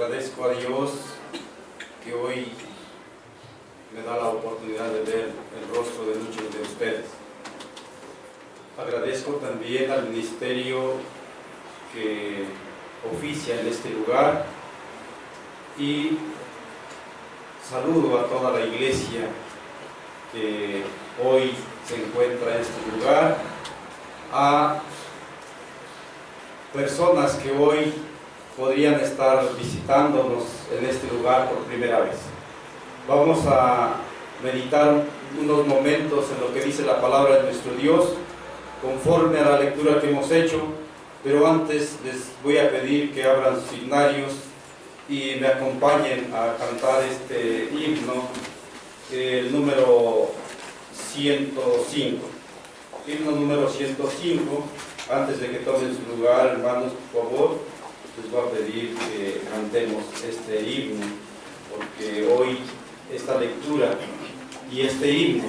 agradezco a Dios que hoy me da la oportunidad de ver el rostro de muchos de ustedes. Agradezco también al ministerio que oficia en este lugar y saludo a toda la iglesia que hoy se encuentra en este lugar, a personas que hoy podrían estar visitándonos en este lugar por primera vez. Vamos a meditar unos momentos en lo que dice la palabra de nuestro Dios, conforme a la lectura que hemos hecho, pero antes les voy a pedir que abran sus signarios y me acompañen a cantar este himno, el número 105. Himno número 105. Antes de que tomen su lugar, hermanos, por favor, les voy a pedir que cantemos este himno, porque hoy esta lectura y este himno,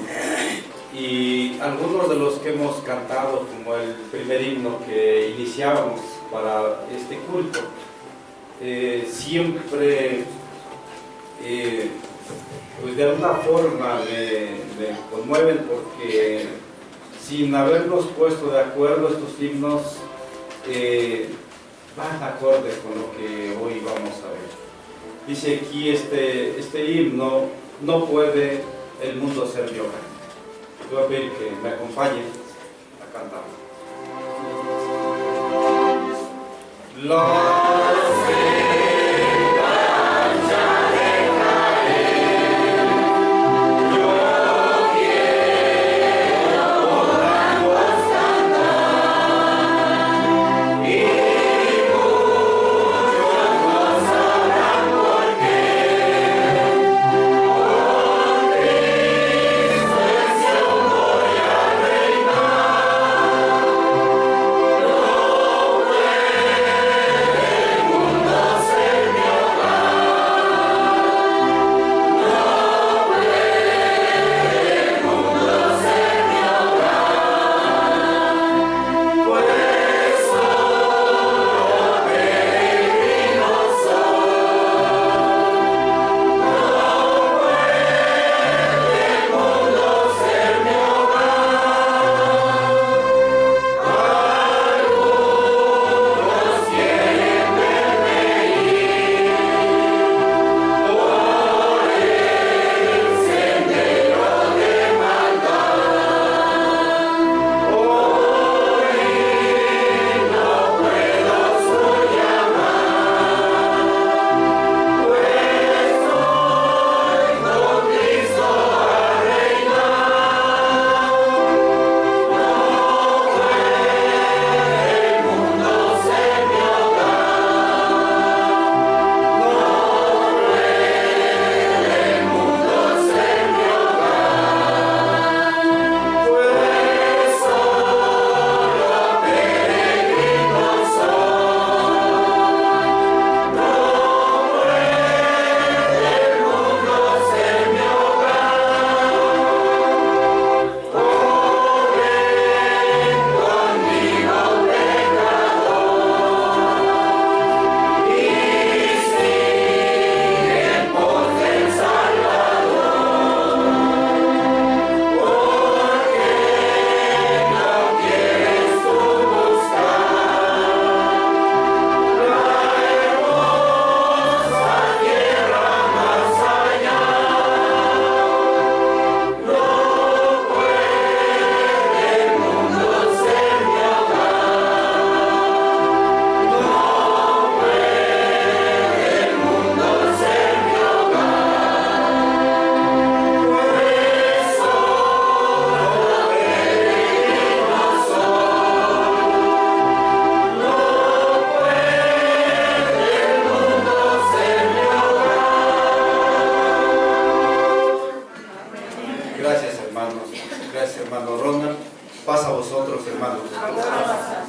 y algunos de los que hemos cantado, como el primer himno que iniciábamos para este culto, siempre pues de alguna forma me conmueven, porque sin habernos puesto de acuerdo estos himnos van acorde con lo que hoy vamos a ver. Dice aquí este himno: no puede el mundo ser mi hogar. Voy a pedir que me acompañen a cantar.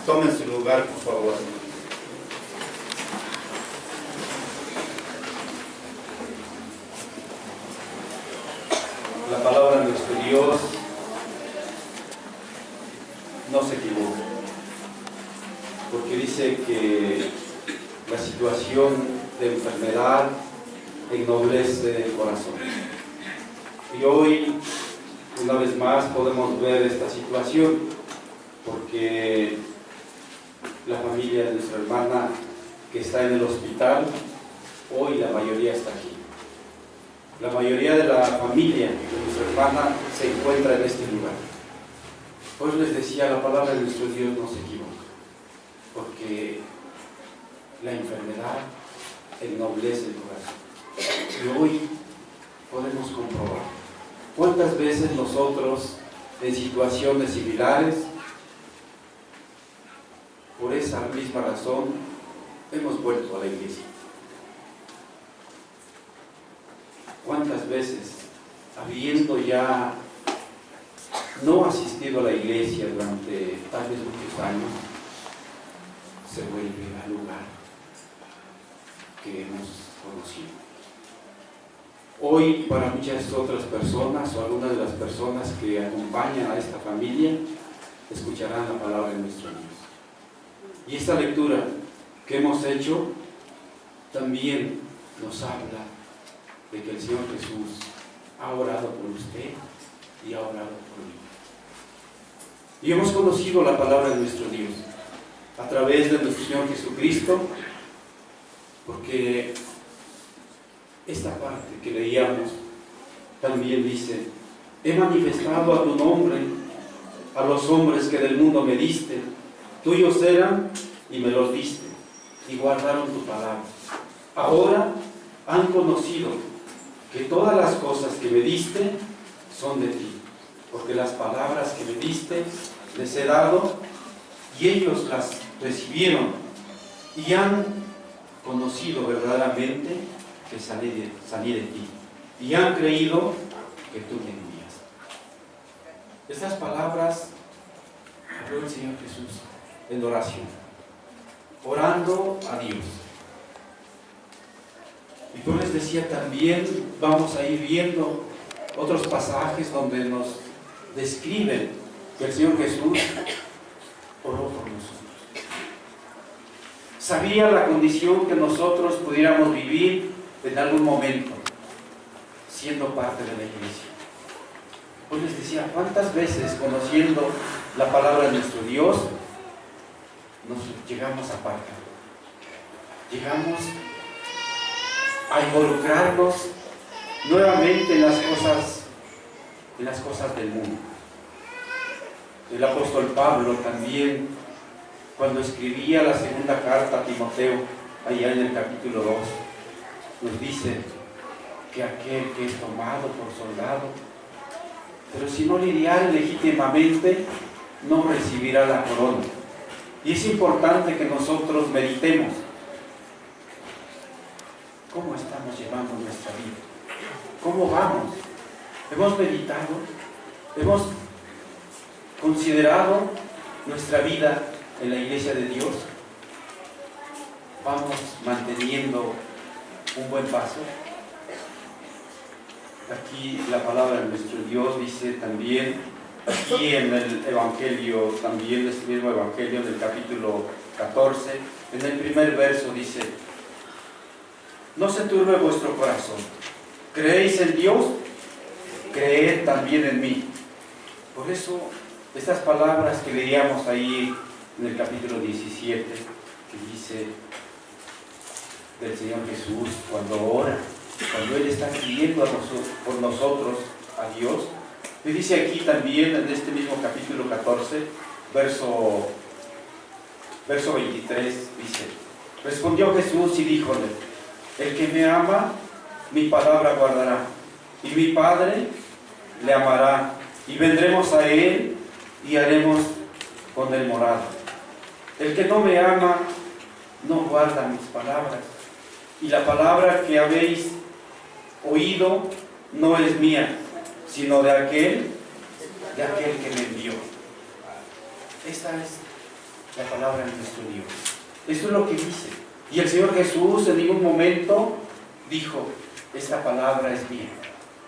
Tomen su lugar, por favor. La palabra de nuestro Dios no se equivoca, porque dice que la situación de enfermedad ennoblece el corazón. Y hoy, una vez más, podemos ver esta situación, porque la familia de nuestra hermana que está en el hospital, hoy la mayoría está aquí. La mayoría de la familia de nuestra hermana se encuentra en este lugar. Pues les decía, la palabra de nuestro Dios no se equivoca, porque la enfermedad ennoblece el corazón. Y hoy podemos comprobar cuántas veces nosotros, en situaciones similares, por esa misma razón, hemos vuelto a la iglesia. ¿Cuántas veces, habiendo ya no asistido a la iglesia durante tal vez muchos años, se vuelve al lugar que hemos conocido? Hoy, para muchas otras personas o algunas de las personas que acompañan a esta familia, escucharán la palabra de nuestro Dios. Y esta lectura que hemos hecho también nos habla de que el Señor Jesús ha orado por usted y ha orado por mí. Y hemos conocido la palabra de nuestro Dios a través de nuestro Señor Jesucristo, porque esta parte que leíamos también dice: he manifestado a tu nombre a los hombres que del mundo me diste, tuyos eran y me los diste, y guardaron tu palabra. Ahora han conocido que todas las cosas que me diste son de ti, porque las palabras que me diste les he dado, y ellos las recibieron, y han conocido verdaderamente que salí de ti, y han creído que tú me envías. Estas palabras habló el Señor Jesús en oración, orando a Dios. Y yo les decía también, vamos a ir viendo otros pasajes donde nos describen que el Señor Jesús oró por nosotros. Sabía la condición que nosotros pudiéramos vivir en algún momento, siendo parte de la iglesia. Pues les decía, ¿cuántas veces, conociendo la palabra de nuestro Dios, nos llegamos a apartar? Llegamos a involucrarnos nuevamente en las cosas del mundo. El apóstol Pablo también, cuando escribía la segunda carta a Timoteo, allá en el capítulo 2, nos dice que aquel que es tomado por soldado, pero si no lidiare legítimamente, no recibirá la corona. Y es importante que nosotros meditemos cómo estamos llevando nuestra vida, cómo vamos. ¿Hemos meditado? ¿Hemos considerado nuestra vida en la iglesia de Dios? ¿Vamos manteniendo un buen paso? Aquí la palabra de nuestro Dios dice también, aquí en el Evangelio, también este mismo Evangelio, en el capítulo 14, en el primer verso dice: no se turbe vuestro corazón, creéis en Dios, creed también en mí. Por eso, estas palabras que leíamos ahí en el capítulo 17, que dice del Señor Jesús, cuando ora, cuando Él está pidiendo por nosotros a Dios, y dice aquí también en este mismo capítulo 14, verso 23, dice: respondió Jesús y díjole: el que me ama, mi palabra guardará, y mi Padre le amará, y vendremos a Él y haremos con Él morada. El que no me ama, no guarda mis palabras, y la palabra que habéis oído no es mía, sino de aquel que me envió. Esta es la palabra de nuestro Dios. Eso es lo que dice. Y el Señor Jesús en ningún momento dijo: esta palabra es mía,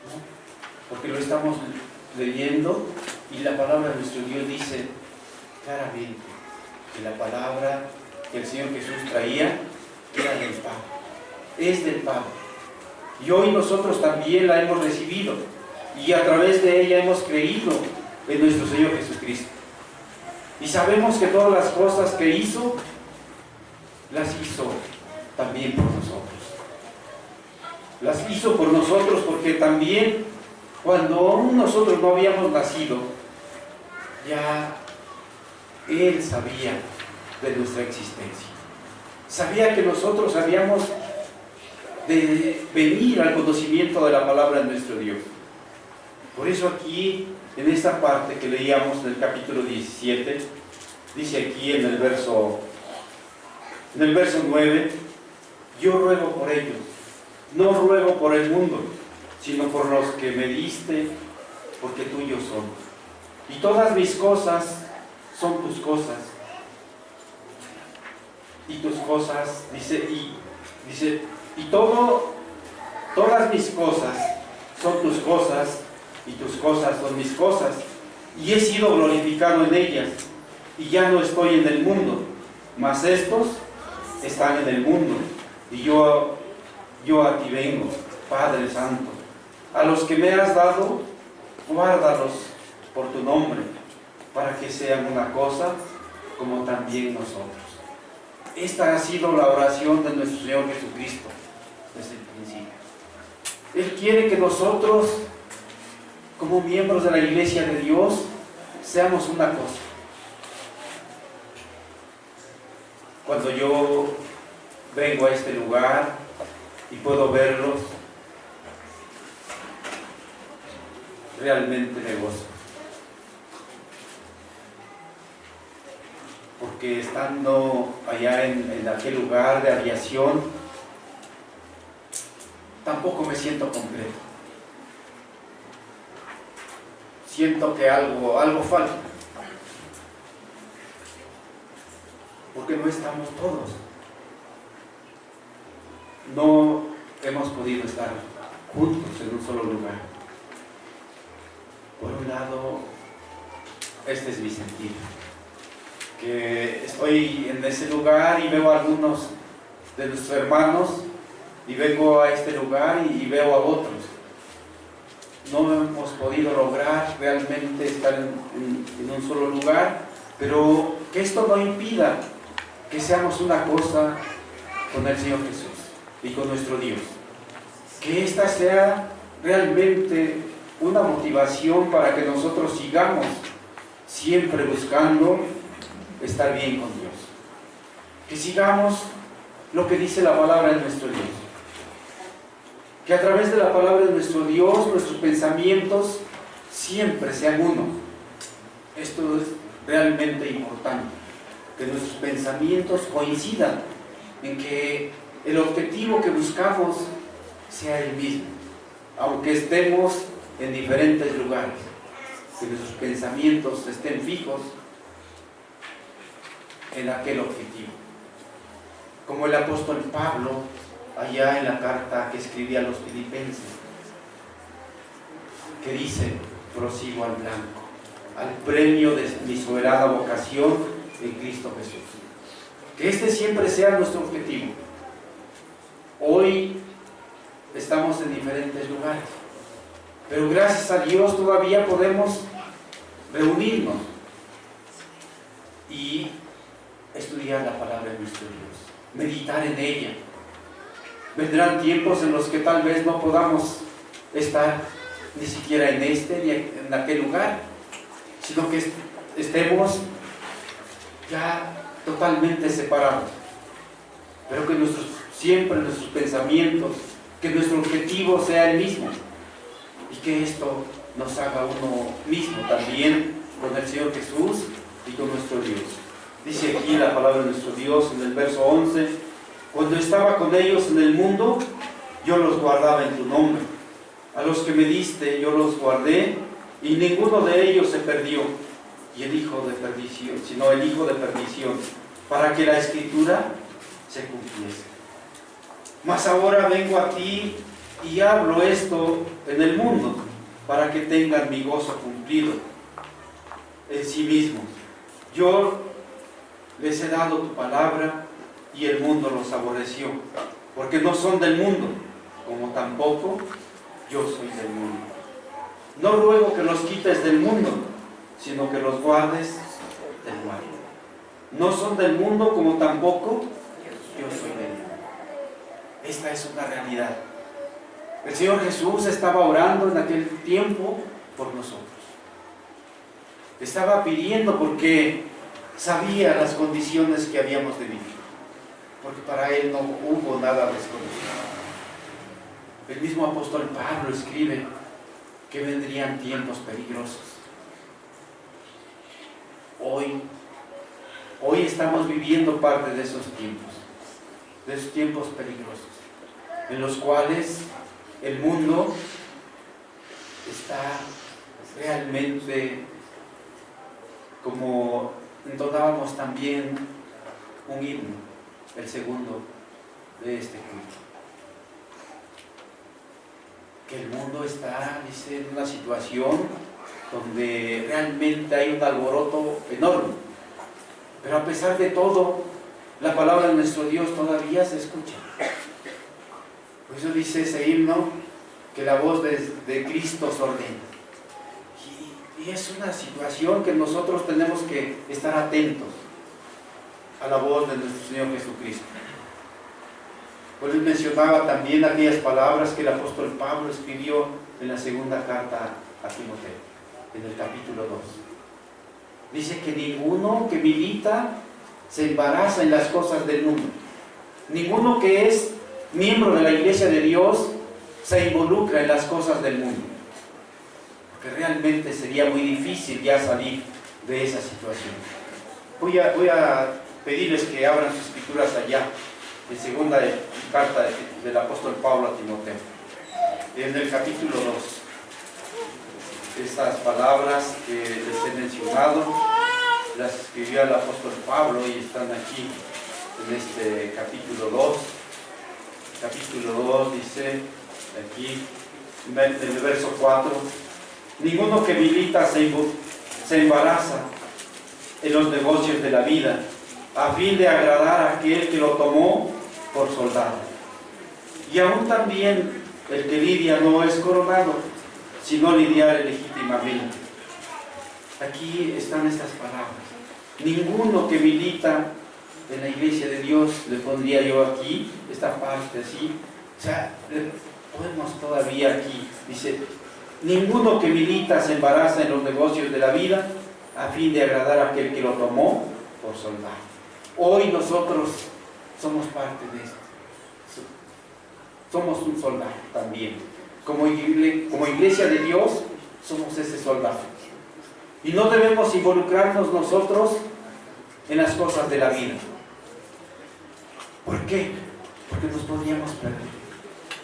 ¿no? Porque lo estamos leyendo y la palabra de nuestro Dios dice claramente que la palabra que el Señor Jesús traía era del Padre. es del Padre. Y hoy nosotros también la hemos recibido y a través de ella hemos creído en nuestro Señor Jesucristo. Y sabemos que todas las cosas que hizo, las hizo también por nosotros. Las hizo por nosotros porque también cuando aún nosotros no habíamos nacido, ya Él sabía de nuestra existencia. Sabía que nosotros habíamos de venir al conocimiento de la palabra de nuestro Dios. Por eso aquí, en esta parte que leíamos en el capítulo 17, dice aquí en el verso 9, yo ruego por ellos, no ruego por el mundo, sino por los que me diste, porque tuyos son. Y todas mis cosas son tus cosas. Y tus cosas, todas mis cosas son tus cosas, y tus cosas son mis cosas. Y he sido glorificado en ellas, y ya no estoy en el mundo, mas estos están en el mundo, y yo a ti vengo, Padre Santo. A los que me has dado, guárdalos por tu nombre, para que sean una cosa como también nosotros. Esta ha sido la oración de nuestro Señor Jesucristo desde el principio. Él quiere que nosotros, como miembros de la Iglesia de Dios, seamos una cosa. Cuando yo vengo a este lugar y puedo verlos, realmente me gozo. Porque estando allá en aquel lugar de aviación, tampoco me siento completo. Siento que algo falta. Porque no estamos todos. No hemos podido estar juntos en un solo lugar. Por un lado, este es mi sentir. Que estoy en ese lugar y veo a algunos de nuestros hermanos y vengo a este lugar y veo a otros. No hemos podido lograr realmente estar en un solo lugar, pero que esto no impida que seamos una cosa con el Señor Jesús y con nuestro Dios. Que esta sea realmente una motivación para que nosotros sigamos siempre buscando estar bien con Dios. Que sigamos lo que dice la palabra de nuestro Dios. Que a través de la palabra de nuestro Dios, nuestros pensamientos siempre sean uno. Esto es realmente importante. Que nuestros pensamientos coincidan en que el objetivo que buscamos sea el mismo, aunque estemos en diferentes lugares. Que nuestros pensamientos estén fijos en aquel objetivo. Como el apóstol Pablo, allá en la carta que escribía a los filipenses, que dice: prosigo al blanco, al premio de mi soberana vocación en Cristo Jesús. Que este siempre sea nuestro objetivo. Hoy estamos en diferentes lugares, pero gracias a Dios todavía podemos reunirnos y estudiar la palabra de nuestro Dios, meditar en ella. Vendrán tiempos en los que tal vez no podamos estar ni siquiera en este ni en aquel lugar, sino que estemos ya totalmente separados, pero que siempre nuestros pensamientos, que nuestro objetivo sea el mismo, y que esto nos haga uno mismo también con el Señor Jesús y con nuestro Dios. Dice aquí la palabra de nuestro Dios en el verso 11: cuando estaba con ellos en el mundo, yo los guardaba en tu nombre. A los que me diste yo los guardé, y ninguno de ellos se perdió, y el hijo de perdición, sino el hijo de perdición, para que la escritura se cumpliese. Mas ahora vengo a ti y hablo esto en el mundo, para que tengan mi gozo cumplido en sí mismos. Yo les he dado tu palabra y el mundo los aborreció, porque no son del mundo, como tampoco yo soy del mundo. No ruego que los quites del mundo, sino que los guardes del mal. No son del mundo, como tampoco yo soy del mundo. Esta es una realidad. El Señor Jesús estaba orando en aquel tiempo por nosotros. Estaba pidiendo porque sabía las condiciones que habíamos de vivir. Porque para Él no hubo nada desconocido. El mismo apóstol Pablo escribe que vendrían tiempos peligrosos. Hoy estamos viviendo parte de esos tiempos peligrosos, en los cuales el mundo está realmente, como entonábamos también un himno, el segundo de este culto, que el mundo está, dice, en una situación donde realmente hay un alboroto enorme, pero a pesar de todo, la palabra de nuestro Dios todavía se escucha. Por eso dice ese himno, que la voz de Cristo se ordena. Y es una situación que nosotros tenemos que estar atentos a la voz de nuestro Señor Jesucristo. Pues él mencionaba también aquellas palabras que el apóstol Pablo escribió en la segunda carta a Timoteo, en el capítulo 2. Dice que ninguno que milita se embaraza en las cosas del mundo. Ninguno que es miembro de la iglesia de Dios se involucra en las cosas del mundo. Porque realmente sería muy difícil ya salir de esa situación. Voy a pedirles que abran sus escrituras allá, en segunda carta del apóstol Pablo a Timoteo, en el capítulo 2. Estas palabras que les he mencionado las escribió el apóstol Pablo y están aquí en este capítulo 2. Capítulo 2 dice aquí en el verso 4: ninguno que milita se embaraza en los negocios de la vida, a fin de agradar a aquel que lo tomó por soldado. Y aún también el que lidia no es coronado, sino lidiar legítimamente. Aquí están estas palabras. Ninguno que milita en la iglesia de Dios, le pondría yo aquí, esta parte así, o sea, podemos todavía aquí, dice, ninguno que milita se embaraza en los negocios de la vida, a fin de agradar a aquel que lo tomó por soldado. Hoy nosotros somos parte de esto. Somos un soldado también. Como iglesia de Dios, somos ese soldado. Y no debemos involucrarnos nosotros en las cosas de la vida. ¿Por qué? Porque nos podríamos perder.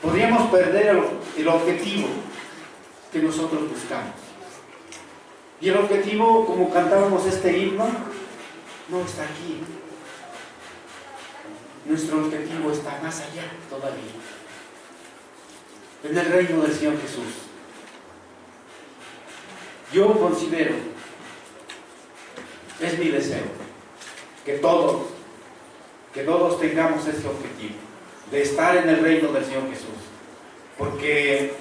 Podríamos perder el objetivo que nosotros buscamos. Y el objetivo, como cantábamos este himno, no está aquí. Nuestro objetivo está más allá todavía, en el reino del Señor Jesús. Yo considero, es mi deseo, que todos tengamos este objetivo, de estar en el reino del Señor Jesús, porque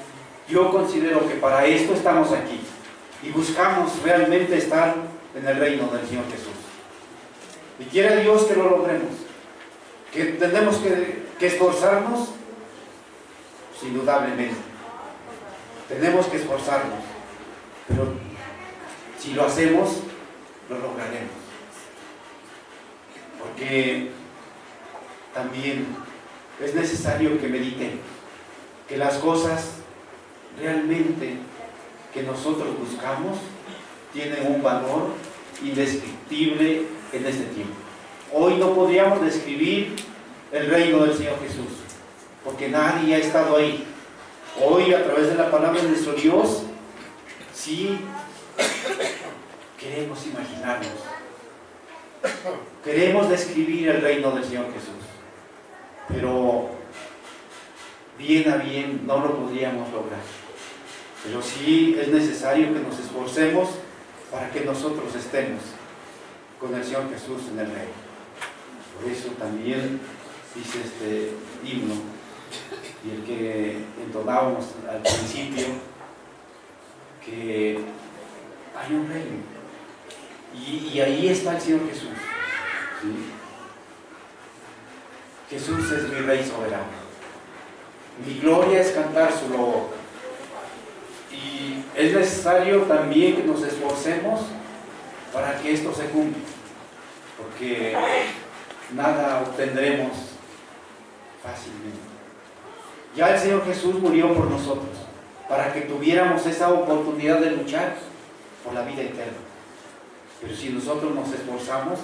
yo considero que para esto estamos aquí y buscamos realmente estar en el reino del Señor Jesús. Y quiere Dios que lo logremos, que tenemos que esforzarnos, pues, indudablemente tenemos que esforzarnos, pero si lo hacemos, lo lograremos, porque también es necesario que meditemos que las cosas realmente que nosotros buscamos tienen un valor indescriptible en este tiempo. Hoy no podríamos describir el reino del Señor Jesús, porque nadie ha estado ahí. Hoy, a través de la palabra de nuestro Dios, sí queremos imaginarnos, queremos describir el reino del Señor Jesús, pero bien a bien no lo podríamos lograr. Pero sí es necesario que nos esforcemos para que nosotros estemos con el Señor Jesús en el reino. Por eso también dice este himno, y el que entonábamos al principio, que hay un reino, y ahí está el Señor Jesús, ¿sí? Jesús es mi Rey soberano. Mi gloria es cantar su loor. Y es necesario también que nos esforcemos para que esto se cumpla, porque nada obtendremos fácilmente. Ya el Señor Jesús murió por nosotros, para que tuviéramos esa oportunidad de luchar por la vida eterna. Pero si nosotros nos esforzamos,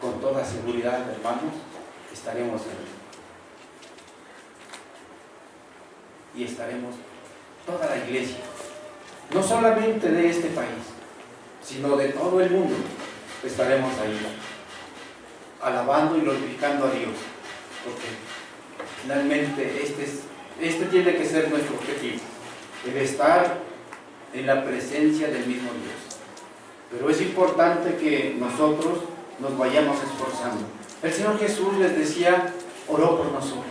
con toda seguridad, hermanos, estaremos en él. Y estaremos toda la iglesia, no solamente de este país, sino de todo el mundo, estaremos ahí, alabando y glorificando a Dios, porque finalmente este tiene que ser nuestro objetivo, el estar en la presencia del mismo Dios. Pero es importante que nosotros nos vayamos esforzando. El Señor Jesús les decía, oró por nosotros.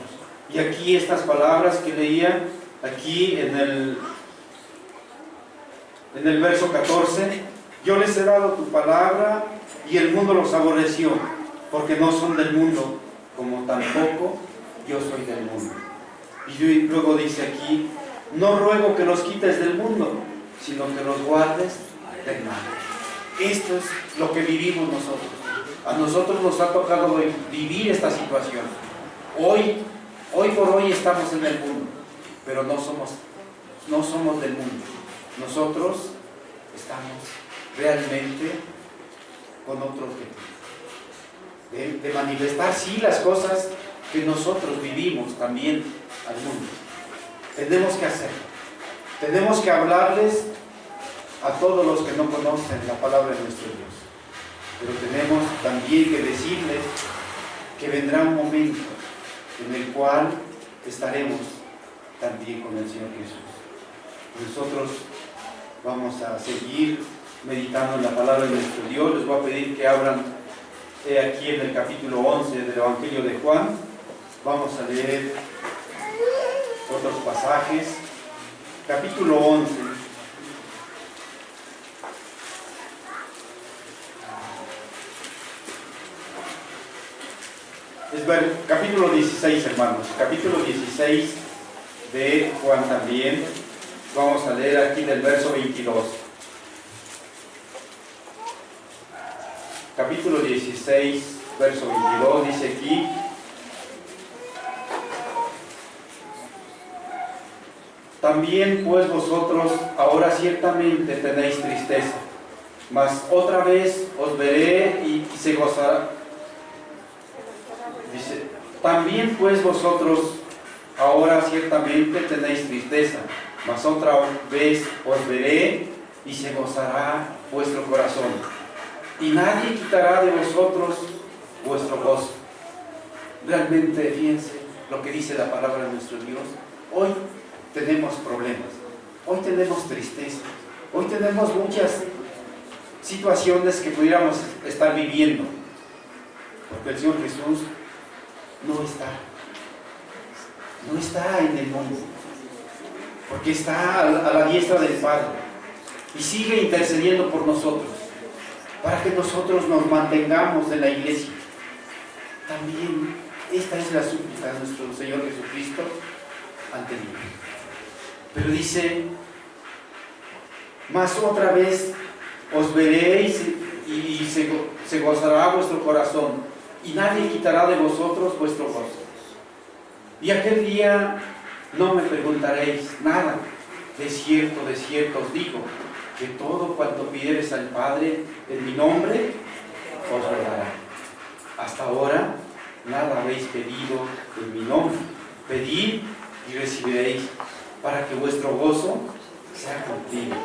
Y aquí estas palabras que leía, aquí en el verso 14, yo les he dado tu palabra y el mundo los aborreció, porque no son del mundo, como tampoco yo soy del mundo. Y luego dice aquí, no ruego que los quites del mundo, sino que los guardes del mal. Esto es lo que vivimos nosotros. A nosotros nos ha tocado vivir esta situación. Hoy por hoy estamos en el mundo, pero no somos del mundo. Nosotros estamos realmente con otro objetivo, de manifestar sí las cosas que nosotros vivimos también al mundo. Tenemos que hacerlo. Tenemos que hablarles a todos los que no conocen la palabra de nuestro Dios. Pero tenemos también que decirles que vendrá un momento en el cual estaremos también con el Señor Jesús. Nosotros vamos a seguir meditando en la palabra de nuestro Dios. Les voy a pedir que abran aquí en el capítulo 11 del Evangelio de Juan. Vamos a leer otros pasajes. Capítulo 11. Capítulo 16, hermanos. Capítulo 16 de Juan también. Vamos a leer aquí del verso 22. Capítulo 16, verso 22, dice aquí: también pues vosotros ahora ciertamente tenéis tristeza, mas otra vez os veré y se gozará. Dice, también pues vosotros ahora ciertamente tenéis tristeza, mas otra vez os veré y se gozará vuestro corazón. Y nadie quitará de vosotros vuestro gozo. Realmente, fíjense lo que dice la palabra de nuestro Dios. Hoy tenemos problemas, hoy tenemos tristeza, hoy tenemos muchas situaciones que pudiéramos estar viviendo, porque el Señor Jesús no está en el mundo, porque está a la diestra del Padre y sigue intercediendo por nosotros, para que nosotros nos mantengamos en la iglesia. También esta es la súplica de nuestro Señor Jesucristo ante Dios. Pero dice, mas otra vez os veréis y se gozará vuestro corazón, y nadie quitará de vosotros vuestro gozo. Y aquel día no me preguntaréis nada. De cierto os digo, que todo cuanto pidiereis al Padre en mi nombre, os lo dará. Hasta ahora nada habéis pedido en mi nombre. Pedid y recibiréis, para que vuestro gozo sea cumplido.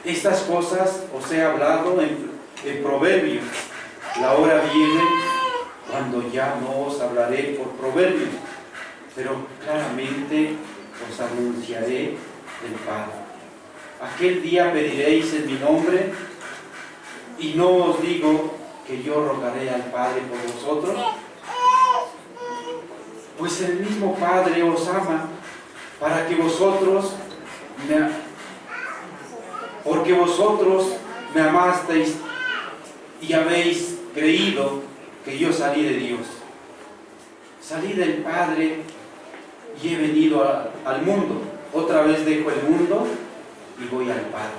Estas cosas os he hablado en proverbios. La hora viene cuando ya no os hablaré por proverbios, pero claramente os anunciaré el Padre. Aquel día pediréis en mi nombre, y no os digo que yo rogaré al Padre por vosotros, Pues el mismo Padre os ama para que porque vosotros me amasteis y habéis creído que yo salí de Dios. Salí del Padre y he venido al mundo. Otra vez dejo el mundo y voy al Padre.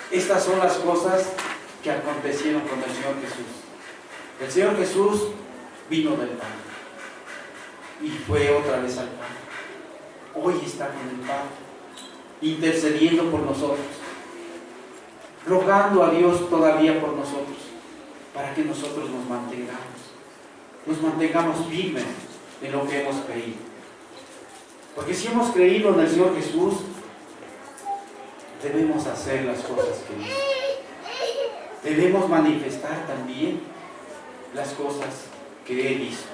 Estas son las cosas que acontecieron con el Señor Jesús. El Señor Jesús vino del Padre y fue otra vez al Padre. Hoy está con el Padre, intercediendo por nosotros, rogando a Dios todavía por nosotros, para que nosotros nos mantengamos firmes en lo que hemos creído. Porque si hemos creído en el Señor Jesús, debemos hacer las cosas que hizo. Debemos manifestar también las cosas que Él hizo.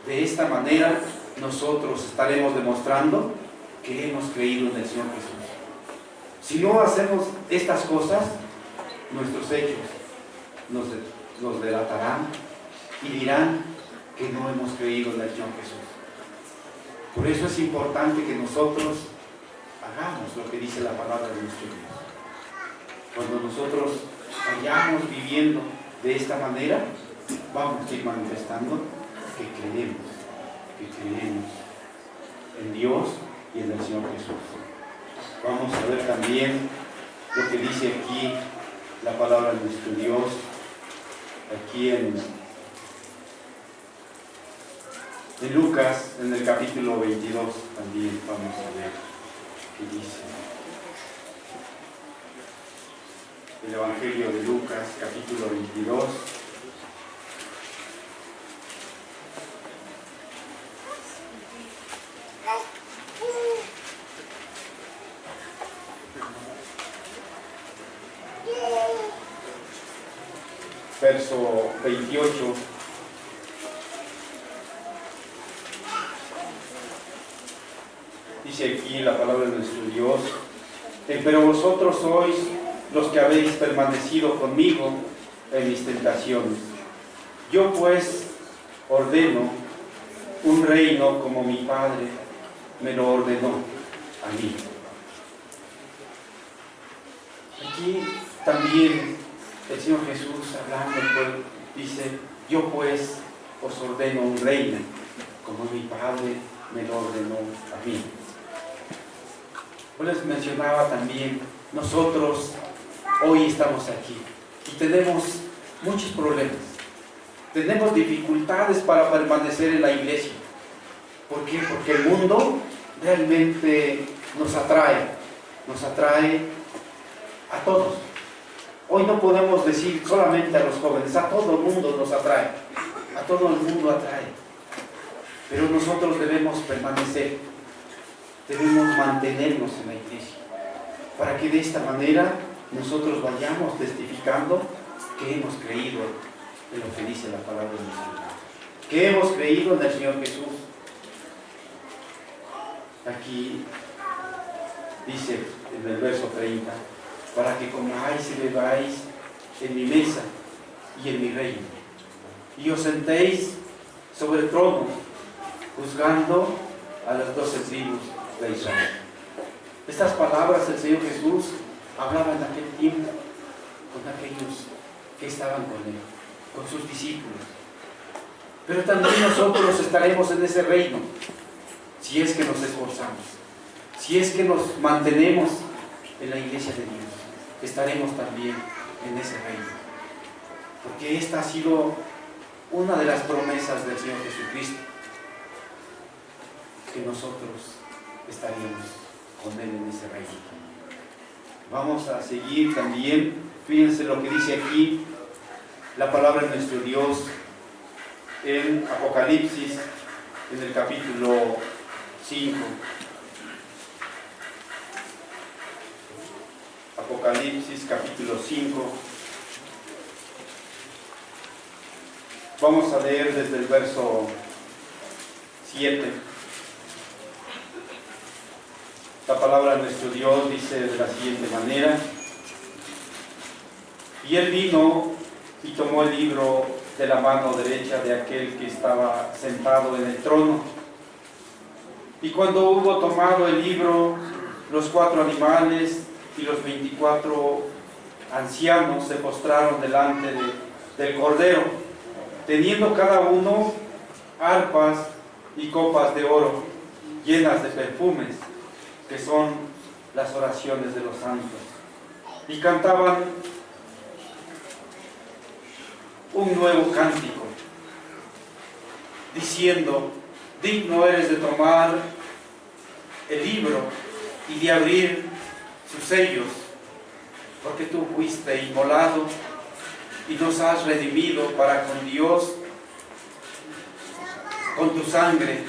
De esta manera nosotros estaremos demostrando que hemos creído en el Señor Jesús. Si no hacemos estas cosas, nuestros hechos nos delatarán y dirán que no hemos creído en el Señor Jesús. Por eso es importante que nosotros hagamos lo que dice la palabra de nuestro Dios. Cuando nosotros vayamos viviendo de esta manera, vamos a ir manifestando que creemos en Dios y en el Señor Jesús. Vamos a ver también lo que dice aquí la palabra de nuestro Dios, aquí en Lucas, en el capítulo 22, también vamos a ver qué dice. El Evangelio de Lucas, capítulo 22. Verso 28. Dice aquí la palabra de nuestro Dios: pero vosotros sois los que habéis permanecido conmigo en mis tentaciones. Yo pues ordeno un reino como mi Padre me lo ordenó a mí. Aquí también el Señor Jesús, hablando al pueblo, dice: yo pues os ordeno un reino como mi Padre me lo ordenó a mí. Yo les mencionaba también, nosotros hoy estamos aquí y tenemos muchos problemas. Tenemos dificultades para permanecer en la iglesia. ¿Por qué? Porque el mundo realmente nos atrae a todos. Hoy no podemos decir solamente a los jóvenes, a todo el mundo nos atrae, a todo el mundo atrae. Pero nosotros debemos permanecer, debemos mantenernos en la iglesia, para que de esta manera nosotros vayamos testificando que hemos creído en lo que dice la palabra de Dios, que hemos creído en el Señor Jesús. Aquí dice en el verso 30: para que comáis y bebáis en mi mesa y en mi reino, y os sentéis sobre el trono, juzgando a las 12 tribus de Israel. Estas palabras el Señor Jesús hablaba en aquel tiempo con aquellos que estaban con Él, con sus discípulos. Pero también nosotros estaremos en ese reino, si es que nos esforzamos, si es que nos mantenemos en la iglesia de Dios, estaremos también en ese reino. Porque esta ha sido una de las promesas del Señor Jesucristo, que nosotros estaremos con Él en ese reino. Vamos a seguir también, fíjense lo que dice aquí la palabra de nuestro Dios en Apocalipsis, en el capítulo 5. Apocalipsis capítulo 5. Vamos a leer desde el verso 7. La palabra de nuestro Dios dice de la siguiente manera: y él vino y tomó el libro de la mano derecha de aquel que estaba sentado en el trono, Y cuando hubo tomado el libro, los 4 animales y los 24 ancianos se postraron delante del Cordero, teniendo cada uno arpas y copas de oro llenas de perfumes, que son las oraciones de los santos. Y cantaban un nuevo cántico, diciendo: digno eres de tomar el libro y de abrir sus sellos, porque tú fuiste inmolado y nos has redimido para con Dios, con tu sangre,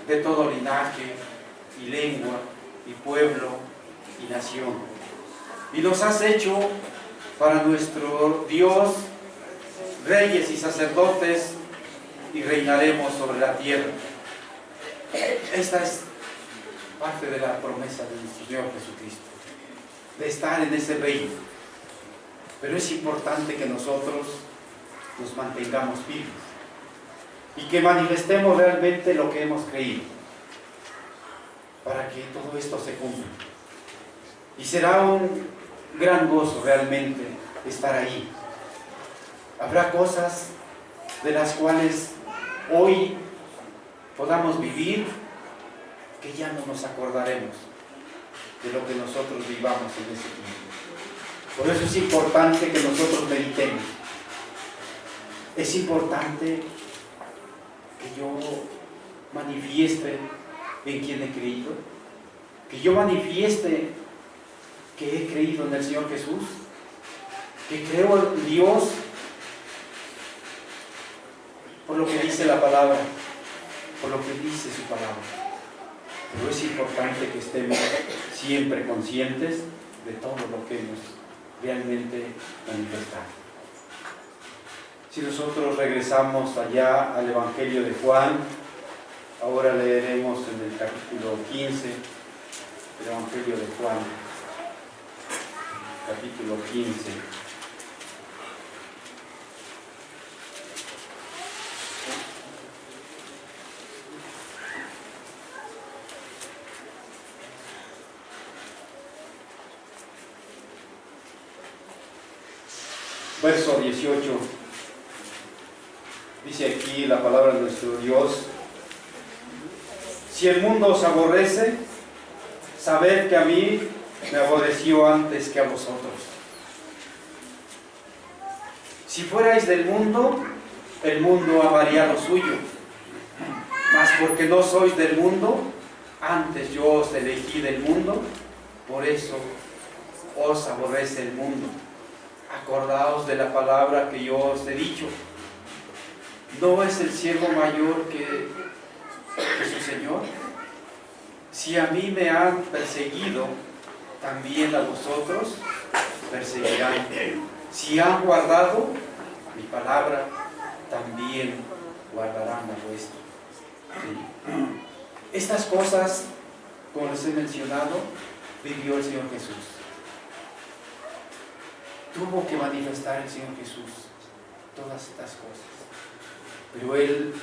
de todo linaje y lengua y pueblo y nación. Y nos has hecho para nuestro Dios reyes y sacerdotes, y reinaremos sobre la tierra. Esta es parte de la promesa de nuestro Señor Jesucristo, de estar en ese reino. Pero es importante que nosotros nos mantengamos firmes y que manifestemos realmente lo que hemos creído, para que todo esto se cumpla. Y será un gran gozo realmente estar ahí. Habrá cosas de las cuales hoy podamos vivir que ya no nos acordaremos de lo que nosotros vivamos en ese tiempo. Por eso es importante que nosotros meditemos. Es importante que yo manifieste en quien he creído, que yo manifieste que he creído en el Señor Jesús, que creo en Dios por lo que dice la palabra, por lo que dice su palabra. Pero es importante que estemos siempre conscientes de todo lo que hemos realmente manifestado. Si nosotros regresamos allá al Evangelio de Juan, ahora leeremos en el capítulo 15, el Evangelio de Juan, capítulo 15. Verso 18, dice aquí la palabra de nuestro Dios: si el mundo os aborrece, sabed que a mí me aborreció antes que a vosotros. Si fuerais del mundo, el mundo amaría lo suyo, mas porque no sois del mundo, antes yo os elegí del mundo, por eso os aborrece el mundo. Acordaos de la palabra que yo os he dicho. ¿No es el siervo mayor que su Señor? Si a mí me han perseguido, también a vosotros perseguirán. Si han guardado mi palabra, también guardarán la vuestra. ¿Sí? Estas cosas, como les he mencionado, vivió el Señor Jesús. Tuvo que manifestar el Señor Jesús todas estas cosas. Pero Él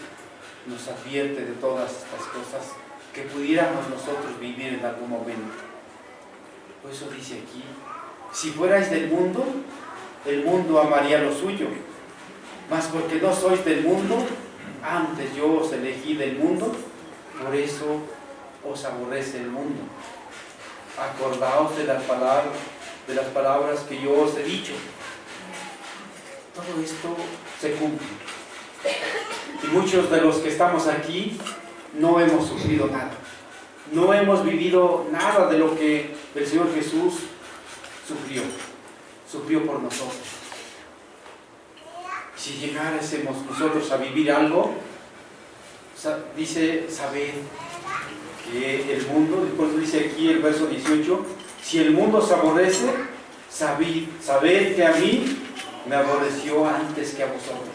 nos advierte de todas estas cosas que pudiéramos nosotros vivir en algún momento. Por eso dice aquí: si fuerais del mundo, el mundo amaría lo suyo, mas porque no sois del mundo, antes yo os elegí del mundo, por eso os aborrece el mundo. Acordaos de las palabras que yo os he dicho. Todo esto se cumple. Y muchos de los que estamos aquí no hemos sufrido nada. No hemos vivido nada de lo que el Señor Jesús sufrió. Sufrió por nosotros. Si llegáramos nosotros a vivir algo, dice: sabed que el mundo, después dice aquí el verso 18, si el mundo os aborrece, sabed que a mí me aborreció antes que a vosotros.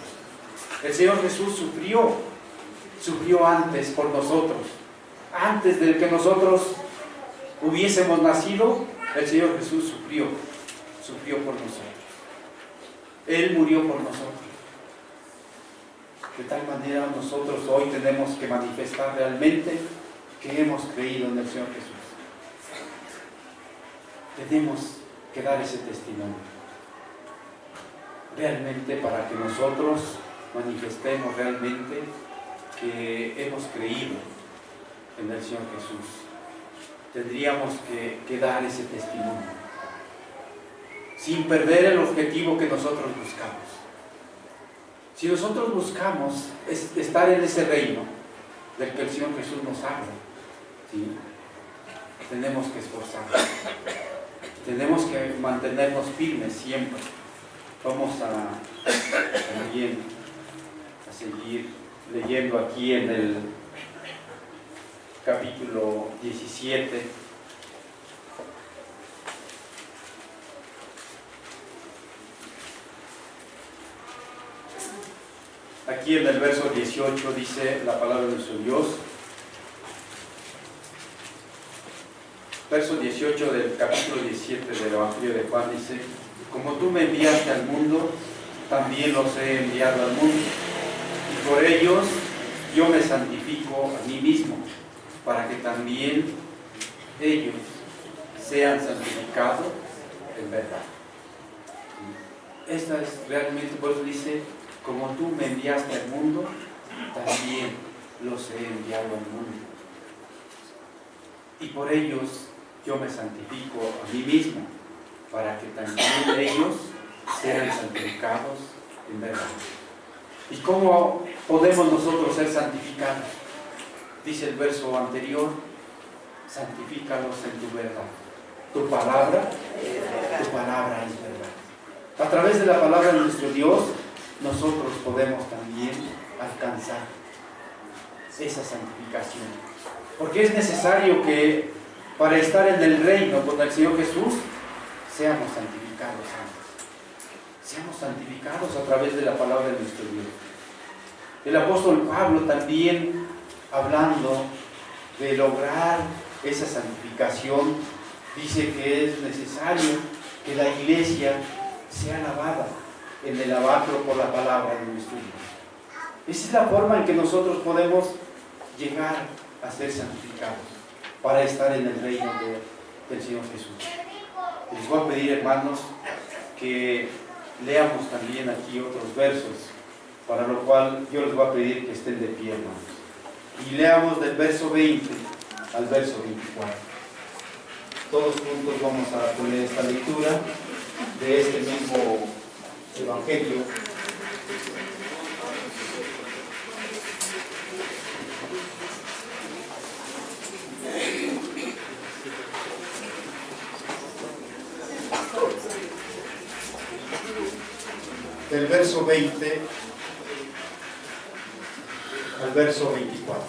El Señor Jesús sufrió antes por nosotros. Antes de que nosotros hubiésemos nacido, el Señor Jesús sufrió por nosotros. Él murió por nosotros. De tal manera nosotros hoy tenemos que manifestar realmente que hemos creído en el Señor Jesús. Tenemos que dar ese testimonio, realmente, para que nosotros manifestemos realmente que hemos creído en el Señor Jesús. Tendríamos que dar ese testimonio, sin perder el objetivo que nosotros buscamos. Si nosotros buscamos estar en ese reino del que el Señor Jesús nos habla, ¿sí?, tenemos que esforzarnos, tenemos que mantenernos firmes siempre. Vamos a seguir leyendo aquí en el capítulo 17. Aquí en el verso 18 dice la palabra de nuestro Dios. Verso 18 del capítulo 17 del Evangelio de Juan dice: como tú me enviaste al mundo, también los he enviado al mundo, y por ellos yo me santifico a mí mismo, para que también ellos sean santificados en verdad. Esta es realmente, por eso dice: como tú me enviaste al mundo, también los he enviado al mundo, y por ellos yo me santifico a mí mismo, para que también ellos sean santificados en verdad. ¿Y cómo podemos nosotros ser santificados? Dice el verso anterior: santifícalos en tu verdad. Tu palabra es verdad. A través de la palabra de nuestro Dios, nosotros podemos también alcanzar esa santificación. Porque es necesario que para estar en el reino con el Señor Jesús, seamos santificados antes. Seamos santificados a través de la palabra de nuestro Dios. El apóstol Pablo también, hablando de lograr esa santificación, dice que es necesario que la iglesia sea lavada en el lavacro por la palabra de nuestro Dios. Esa es la forma en que nosotros podemos llegar a ser santificados, para estar en el reino del Señor Jesús. Les voy a pedir, hermanos, que leamos también aquí otros versos, para lo cual yo les voy a pedir que estén de pie, hermanos. Y leamos del verso 20 al verso 24. Todos juntos vamos a poner esta lectura de este mismo Evangelio. Del verso 20 al verso 24.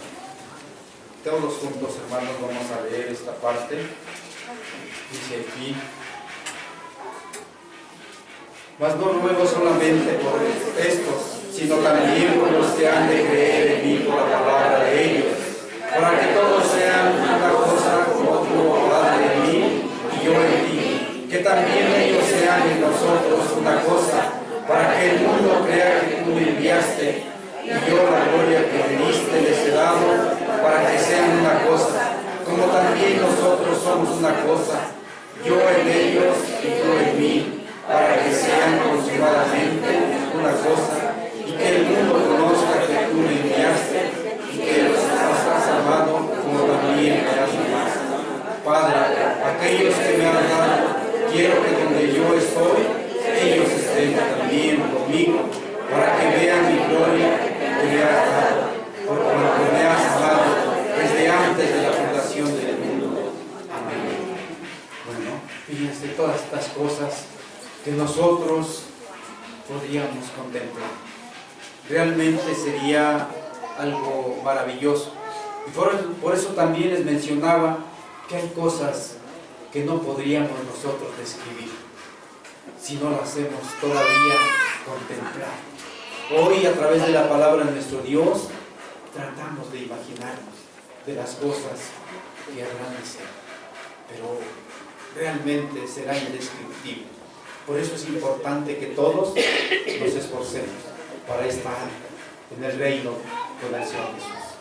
Todos juntos, hermanos, vamos a leer esta parte. Dice aquí: mas no ruego solamente por estos, sino también por los que han de creer en mí por la palabra de ellos, para que todos sean una cosa, como tú, Padre, en mí y yo en ti, que también ellos sean en nosotros una cosa, para que el mundo crea que tú me enviaste, y yo la gloria que me diste les he dado, para que sean una cosa, como también nosotros somos una cosa, yo en ellos y tú en mí, para que sean consumadamente una cosa, y que el mundo conozca que tú me enviaste, y que los has amado como también me has amado. Padre, aquellos que me han dado, quiero que donde yo estoy, ellos estén también conmigo, para que vean mi gloria que me has dado, por cuanto me has amado desde antes de la fundación del mundo. Amén. Bueno, fíjense todas estas cosas que nosotros podríamos contemplar. Realmente sería algo maravilloso. Y por eso también les mencionaba que hay cosas que no podríamos nosotros describir si no lo hacemos todavía contemplar. Hoy, a través de la palabra de nuestro Dios, tratamos de imaginarnos de las cosas que habrán de ser, pero realmente será indescriptible. Por eso es importante que todos nos esforcemos para estar en el reino con el Señor Jesús.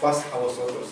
Paz a vosotros.